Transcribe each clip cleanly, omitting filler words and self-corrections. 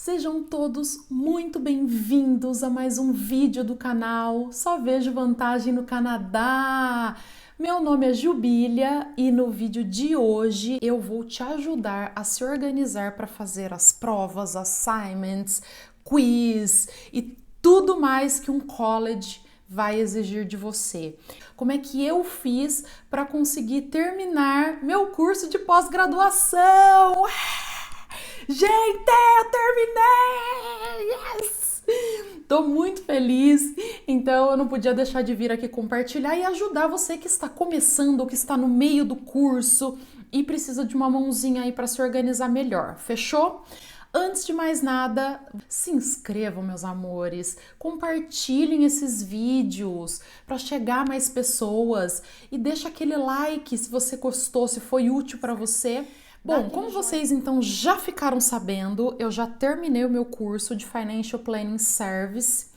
Sejam todos muito bem-vindos a mais um vídeo do canal Só Vejo Vantagem no Canadá. Meu nome é Jubília e no vídeo de hoje eu vou te ajudar a se organizar para fazer as provas, assignments, quiz e tudo mais que um college vai exigir de você. Como é que eu fiz para conseguir terminar meu curso de pós-graduação? Gente, eu terminei! Yes! Tô muito feliz, então eu não podia deixar de vir aqui compartilhar e ajudar você que está começando ou que está no meio do curso e precisa de uma mãozinha aí para se organizar melhor, fechou? Antes de mais nada, se inscrevam, meus amores, compartilhem esses vídeos para chegar a mais pessoas e deixa aquele like se você gostou, se foi útil para você. Bom, como vocês então já ficaram sabendo, eu já terminei o meu curso de Financial Planning Service,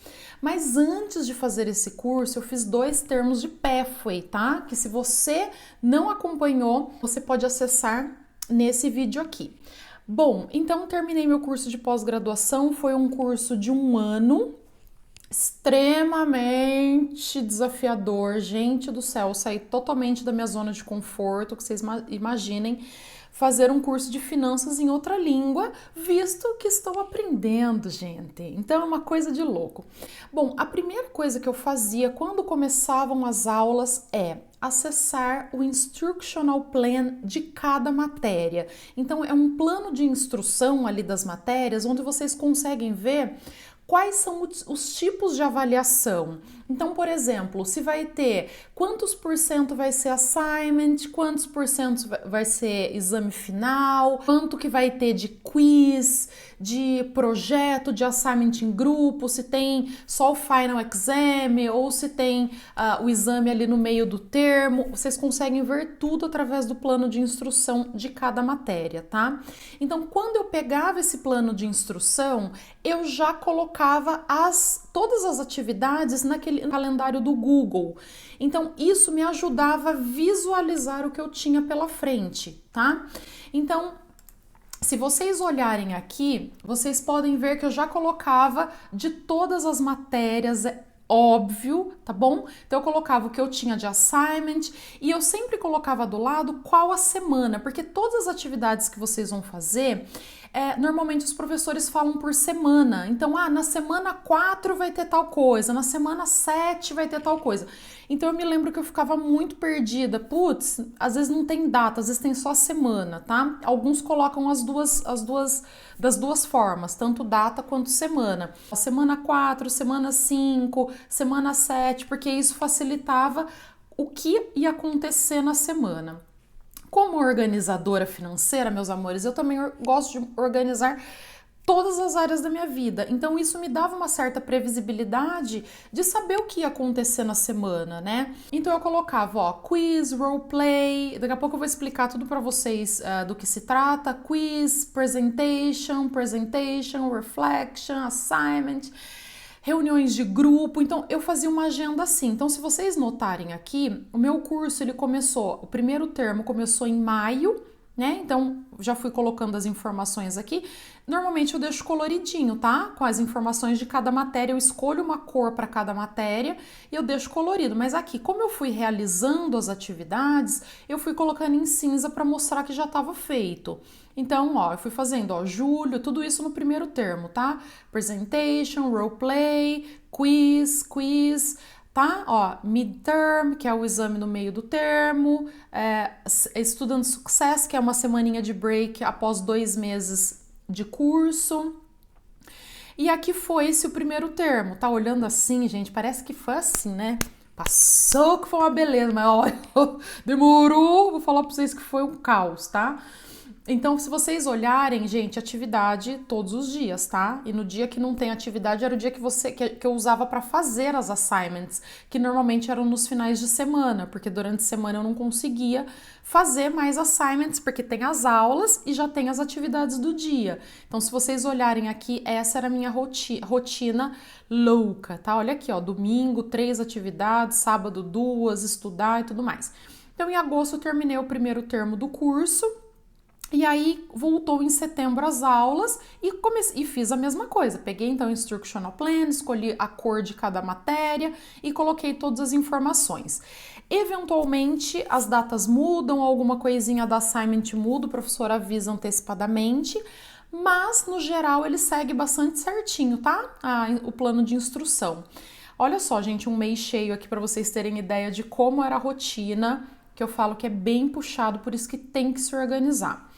mas antes de fazer esse curso eu fiz 2 termos de pathway, tá? Que se você não acompanhou, você pode acessar nesse vídeo aqui. Bom, então terminei meu curso de pós-graduação, foi um curso de 1 ano, extremamente desafiador, gente do céu, eu saí totalmente da minha zona de conforto, que vocês imaginem, fazer um curso de finanças em outra língua, visto que estou aprendendo, gente. Então é uma coisa de louco. Bom, a primeira coisa que eu fazia quando começavam as aulas é acessar o Instructional Plan de cada matéria. Então é um plano de instrução ali das matérias, onde vocês conseguem ver quais são os tipos de avaliação. Então, por exemplo, se vai ter quantos por cento vai ser assignment, quantos por cento vai ser exame final, quanto que vai ter de quiz, de projeto, de assignment em grupo, se tem só o final exam ou se tem o exame ali no meio do termo. Vocês conseguem ver tudo através do plano de instrução de cada matéria, tá? Então, quando eu pegava esse plano de instrução, eu já colocava todas as atividades naquele calendário do Google. Então, isso me ajudava a visualizar o que eu tinha pela frente, tá? Então, se vocês olharem aqui, vocês podem ver que eu já colocava de todas as matérias, óbvio, tá bom? Então eu colocava o que eu tinha de assignment e eu sempre colocava do lado qual a semana, porque todas as atividades que vocês vão fazer, normalmente os professores falam por semana. Então, na semana 4 vai ter tal coisa, na semana 7 vai ter tal coisa. Então eu me lembro que eu ficava muito perdida. Putz, às vezes não tem data, às vezes tem só semana, tá? Alguns colocam das duas formas, tanto data quanto semana. Semana 4, semana 5, semana 7, porque isso facilitava o que ia acontecer na semana. Como organizadora financeira, meus amores, eu também gosto de organizar todas as áreas da minha vida. Então isso me dava uma certa previsibilidade de saber o que ia acontecer na semana, né? Então eu colocava, quiz, roleplay, daqui a pouco eu vou explicar tudo para vocês do que se trata, quiz, presentation, reflection, assignment, reuniões de grupo. Então eu fazia uma agenda assim. Então se vocês notarem aqui, o meu curso o primeiro termo começou em maio, né? Então já fui colocando as informações aqui. Normalmente eu deixo coloridinho, tá? Com as informações de cada matéria, eu escolho uma cor para cada matéria e eu deixo colorido. Mas aqui, como eu fui realizando as atividades, eu fui colocando em cinza para mostrar que já estava feito. Então, eu fui fazendo, julho, tudo isso no primeiro termo, tá? Presentation, roleplay, quiz, tá? Midterm, que é o exame no meio do termo, Student Success, que é uma semaninha de break após 2 meses de curso. E aqui foi esse o primeiro termo, tá? Olhando assim, gente, parece que foi assim, né? Passou que foi uma beleza, mas olha, demorou, vou falar pra vocês que foi um caos, tá? Então, se vocês olharem, gente, atividade todos os dias, tá? E no dia que não tem atividade era o dia que eu usava para fazer as assignments, que normalmente eram nos finais de semana, porque durante a semana eu não conseguia fazer mais assignments, porque tem as aulas e já tem as atividades do dia. Então, se vocês olharem aqui, essa era a minha rotina louca, tá? Olha aqui, domingo 3 atividades, sábado 2, estudar e tudo mais. Então, em agosto eu terminei o primeiro termo do curso. E aí voltou em setembro as aulas e fiz a mesma coisa. Peguei então o Instructional Plan, escolhi a cor de cada matéria e coloquei todas as informações. Eventualmente as datas mudam, alguma coisinha da assignment muda, o professor avisa antecipadamente, mas no geral ele segue bastante certinho, tá? O plano de instrução. Olha só, gente, um mês cheio aqui para vocês terem ideia de como era a rotina, que eu falo que é bem puxado, por isso que tem que se organizar.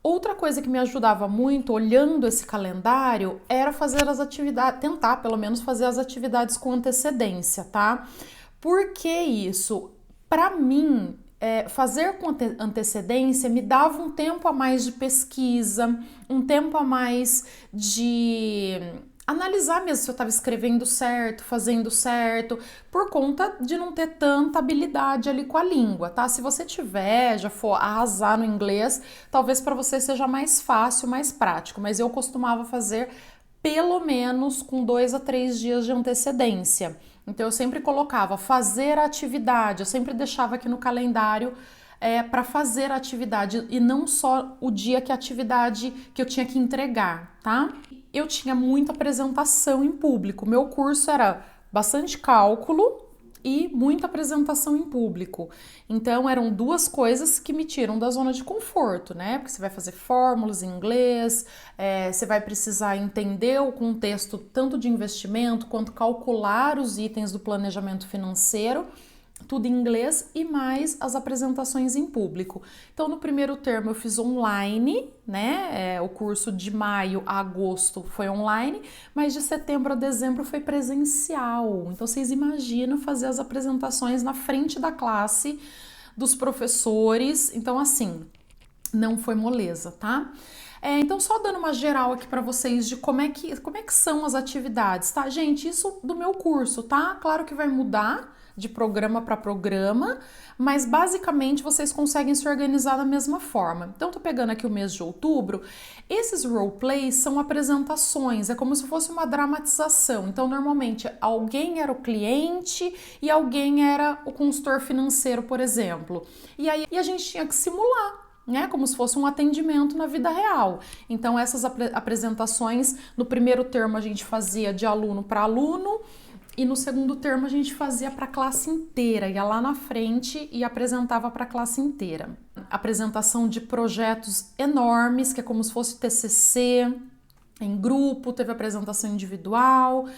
Outra coisa que me ajudava muito, olhando esse calendário, era fazer as atividades, tentar pelo menos fazer as atividades com antecedência, tá? Por que isso? Para mim, fazer com antecedência me dava um tempo a mais de pesquisa, um tempo a mais de analisar mesmo se eu estava escrevendo certo, fazendo certo, por conta de não ter tanta habilidade ali com a língua, tá? Se você tiver, já for arrasar no inglês, talvez para você seja mais fácil, mais prático, mas eu costumava fazer pelo menos com 2 a 3 dias de antecedência. Então eu sempre colocava fazer a atividade, eu sempre deixava aqui no calendário para fazer a atividade e não só o dia que a atividade que eu tinha que entregar, tá? Eu tinha muita apresentação em público. Meu curso era bastante cálculo e muita apresentação em público. Então eram duas coisas que me tiram da zona de conforto, né? Porque você vai fazer fórmulas em inglês, você vai precisar entender o contexto tanto de investimento quanto calcular os itens do planejamento financeiro, tudo em inglês e mais as apresentações em público. Então, no primeiro termo eu fiz online, né? O curso de maio a agosto foi online, mas de setembro a dezembro foi presencial. Então, vocês imaginam fazer as apresentações na frente da classe, dos professores. Então, assim, não foi moleza, tá? Então, só dando uma geral aqui para vocês de como é que são as atividades, tá? Gente, isso do meu curso, tá? Claro que vai mudar de programa para programa, mas basicamente vocês conseguem se organizar da mesma forma. Então, tô pegando aqui o mês de outubro. Esses roleplays são apresentações, é como se fosse uma dramatização. Então, normalmente, alguém era o cliente e alguém era o consultor financeiro, por exemplo. E aí a gente tinha que simular, né, como se fosse um atendimento na vida real. Então, essas apresentações, no primeiro termo a gente fazia de aluno para aluno, e no segundo termo a gente fazia para a classe inteira, ia lá na frente e apresentava para a classe inteira. Apresentação de projetos enormes, que é como se fosse TCC, em grupo, teve apresentação individual.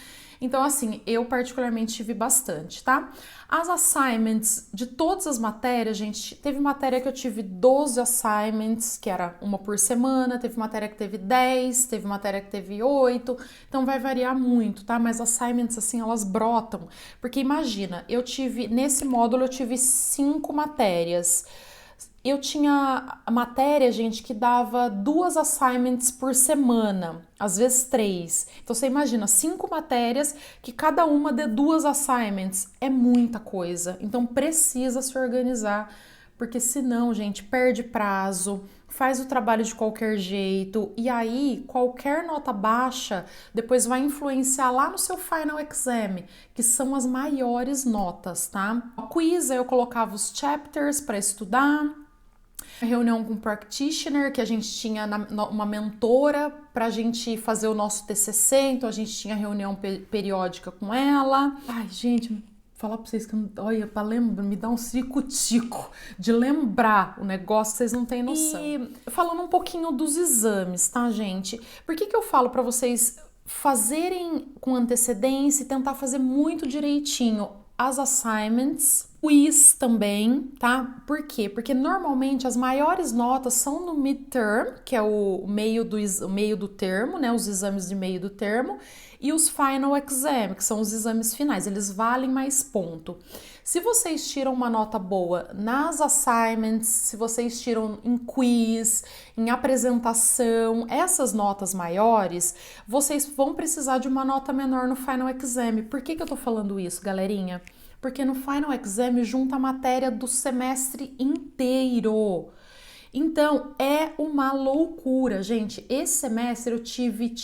Então, assim, eu particularmente tive bastante, tá? As assignments de todas as matérias, gente, teve matéria que eu tive 12 assignments, que era uma por semana, teve matéria que teve 10, teve matéria que teve 8, então vai variar muito, tá? Mas assignments, assim, elas brotam, porque imagina, nesse módulo eu tive 5 matérias. Eu tinha a matéria, gente, que dava 2 assignments por semana, às vezes 3. Então você imagina, 5 matérias que cada uma dê 2 assignments. É muita coisa. Então precisa se organizar, porque senão, gente, perde prazo, faz o trabalho de qualquer jeito, e aí qualquer nota baixa depois vai influenciar lá no seu final exam, que são as maiores notas, tá? A quiz, eu colocava os chapters para estudar. Reunião com practitioner, que a gente tinha uma mentora para a gente fazer o nosso TCC, então a gente tinha reunião periódica com ela. Ai, gente, falar para vocês que, olha, para lembrar, me dá um circo-tico de lembrar o negócio, vocês não têm noção. E falando um pouquinho dos exames, tá, gente? Por que eu falo para vocês fazerem com antecedência e tentar fazer muito direitinho as assignments, quiz também, tá? Por quê? Porque normalmente as maiores notas são no midterm, que é o meio do termo, né? Os exames de meio do termo, e os final exam, que são os exames finais, eles valem mais ponto. Se vocês tiram uma nota boa nas assignments, se vocês tiram em quiz, em apresentação, essas notas maiores, vocês vão precisar de uma nota menor no final exam. Por que eu tô falando isso, galerinha? Porque no final exam junta a matéria do semestre inteiro. Então, é uma loucura, gente. Esse semestre eu tive,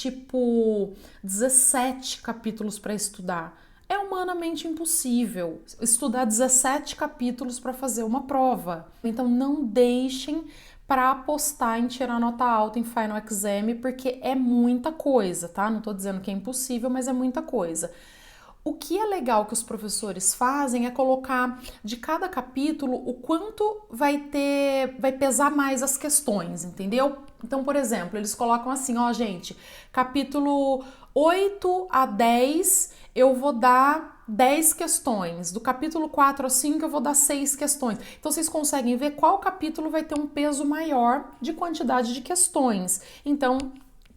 17 capítulos para estudar. É humanamente impossível estudar 17 capítulos para fazer uma prova. Então, não deixem para apostar em tirar nota alta em Final Exam, porque é muita coisa, tá? Não tô dizendo que é impossível, mas é muita coisa. O que é legal que os professores fazem é colocar de cada capítulo o quanto vai pesar mais as questões, entendeu? Então, por exemplo, eles colocam assim, ó, gente, capítulo 8 a 10 eu vou dar 10 questões, do capítulo 4 a 5 eu vou dar 6 questões. Então, vocês conseguem ver qual capítulo vai ter um peso maior de quantidade de questões. Então,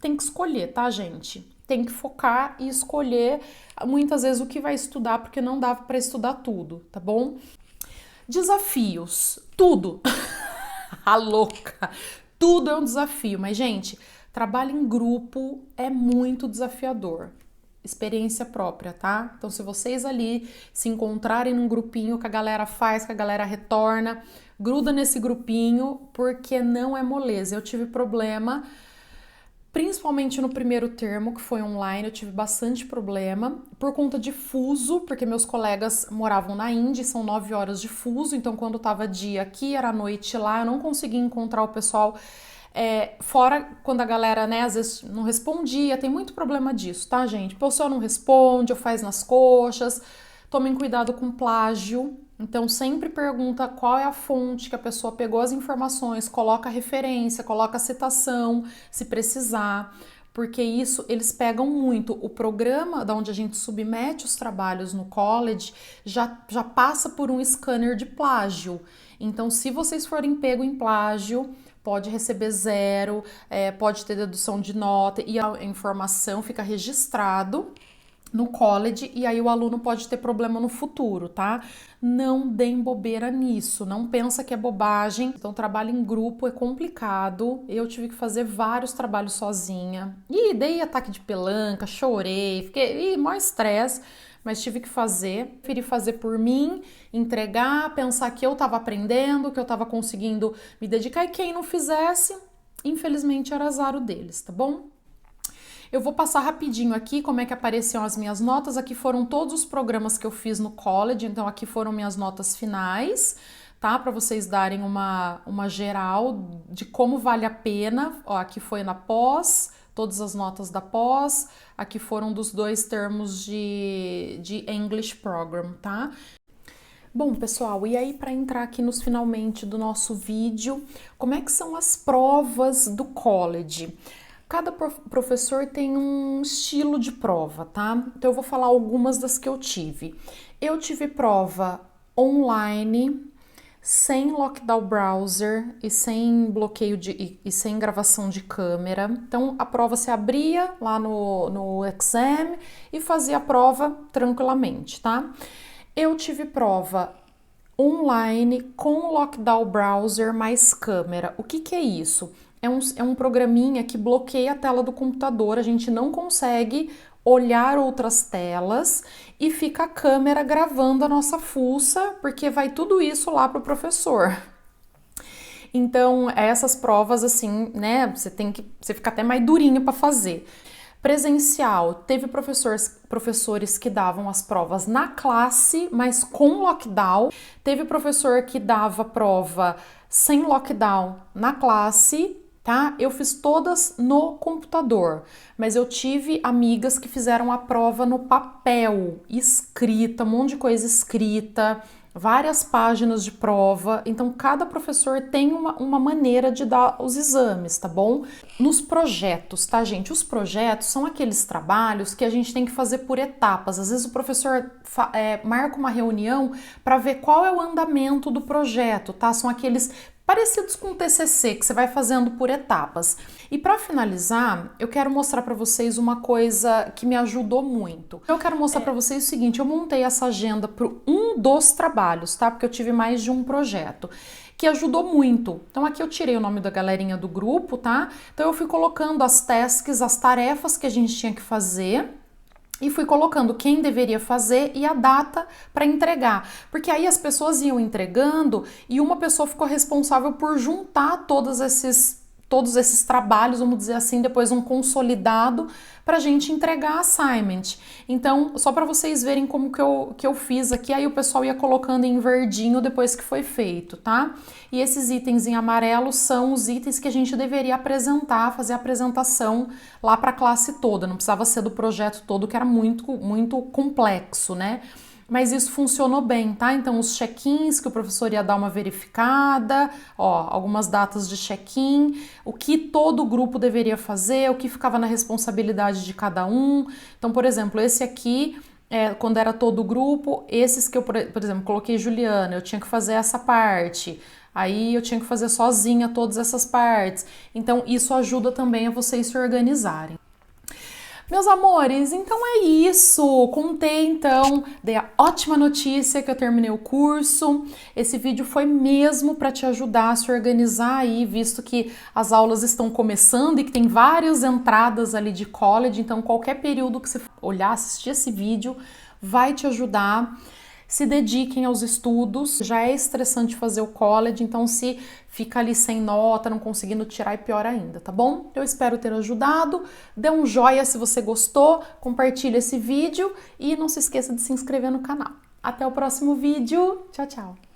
tem que escolher, tá, gente? Tem que focar e escolher muitas vezes o que vai estudar, porque não dá para estudar tudo, tá bom? Desafios, tudo. A louca. Tudo é um desafio, mas gente, trabalho em grupo é muito desafiador. Experiência própria, tá? Então, se vocês ali se encontrarem num grupinho que a galera faz, que a galera retorna, gruda nesse grupinho, porque não é moleza. Eu tive problema, principalmente no primeiro termo, que foi online, eu tive bastante problema por conta de fuso, porque meus colegas moravam na Índia, são 9 horas de fuso, então quando tava dia aqui, era noite lá, eu não conseguia encontrar o pessoal, fora quando a galera, né, às vezes não respondia, tem muito problema disso, tá, gente? O pessoal não responde, ou faz nas coxas, tomem cuidado com plágio. Então, sempre pergunta qual é a fonte que a pessoa pegou as informações, coloca a referência, coloca a citação, se precisar, porque isso eles pegam muito. O programa da onde a gente submete os trabalhos no college já passa por um scanner de plágio. Então, se vocês forem pego em plágio, pode receber 0, pode ter dedução de nota e a informação fica registrado no college e aí o aluno pode ter problema no futuro, tá? Não deem bobeira nisso, não pensa que é bobagem. Então, trabalho em grupo é complicado. Eu tive que fazer vários trabalhos sozinha. E dei ataque de pelanca, chorei, fiquei, maior estresse, mas tive que fazer. Preferi fazer por mim, entregar, pensar que eu tava aprendendo, que eu tava conseguindo me dedicar e quem não fizesse, infelizmente era azar o deles, tá bom? Eu vou passar rapidinho aqui como é que apareciam as minhas notas. Aqui foram todos os programas que eu fiz no college, então aqui foram minhas notas finais, tá? Para vocês darem uma geral de como vale a pena. Ó, aqui foi na pós, todas as notas da pós. Aqui foram dos 2 termos de English Program, tá? Bom, pessoal, e aí para entrar aqui nos finalmente do nosso vídeo, como é que são as provas do college? Cada professor tem um estilo de prova, tá? Então eu vou falar algumas das que eu tive. Eu tive prova online, sem lockdown browser e sem bloqueio e sem gravação de câmera. Então a prova se abria lá no exam e fazia a prova tranquilamente, tá? Eu tive prova online com lockdown browser mais câmera. O que é isso? É um programinha que bloqueia a tela do computador, a gente não consegue olhar outras telas e fica a câmera gravando a nossa fuça, porque vai tudo isso lá para o professor. Então, essas provas, assim, né, você fica até mais durinho para fazer. Presencial, teve professores que davam as provas na classe, mas com lockdown. Teve professor que dava prova sem lockdown na classe, tá? Eu fiz todas no computador, mas eu tive amigas que fizeram a prova no papel, escrita, um monte de coisa escrita, várias páginas de prova. Então, cada professor tem uma maneira de dar os exames, tá bom? Nos projetos, tá, gente? Os projetos são aqueles trabalhos que a gente tem que fazer por etapas. Às vezes o professor marca uma reunião para ver qual é o andamento do projeto, tá? São aqueles parecidos com o TCC, que você vai fazendo por etapas. E para finalizar, eu quero mostrar para vocês uma coisa que me ajudou muito. Eu quero mostrar para vocês o seguinte, eu montei essa agenda para um dos trabalhos, tá? Porque eu tive mais de um projeto, que ajudou muito. Então aqui eu tirei o nome da galerinha do grupo, tá? Então eu fui colocando as tasks, as tarefas que a gente tinha que fazer, e fui colocando quem deveria fazer e a data para entregar. Porque aí as pessoas iam entregando e uma pessoa ficou responsável por juntar todos esses todos esses trabalhos, vamos dizer assim, depois um consolidado para a gente entregar assignment. Então, só para vocês verem como que eu fiz aqui, aí o pessoal ia colocando em verdinho depois que foi feito, tá? E esses itens em amarelo são os itens que a gente deveria apresentar, fazer a apresentação lá para a classe toda, não precisava ser do projeto todo, que era muito complexo, né? Mas isso funcionou bem, tá? Então, os check-ins que o professor ia dar uma verificada, ó, algumas datas de check-in, o que todo o grupo deveria fazer, o que ficava na responsabilidade de cada um. Então, por exemplo, esse aqui, quando era todo o grupo, esses que eu, por exemplo, coloquei Juliana, eu tinha que fazer essa parte. Aí eu tinha que fazer sozinha todas essas partes. Então, isso ajuda também a vocês se organizarem. Meus amores, então é isso. Contei então, dei a ótima notícia que eu terminei o curso. Esse vídeo foi mesmo para te ajudar a se organizar aí, visto que as aulas estão começando e que tem várias entradas ali de college, então qualquer período que você olhar, assistir esse vídeo, vai te ajudar. Se dediquem aos estudos, já é estressante fazer o college, então se fica ali sem nota, não conseguindo tirar, é pior ainda, tá bom? Eu espero ter ajudado, dê um joinha se você gostou, compartilhe esse vídeo e não se esqueça de se inscrever no canal. Até o próximo vídeo, tchau, tchau!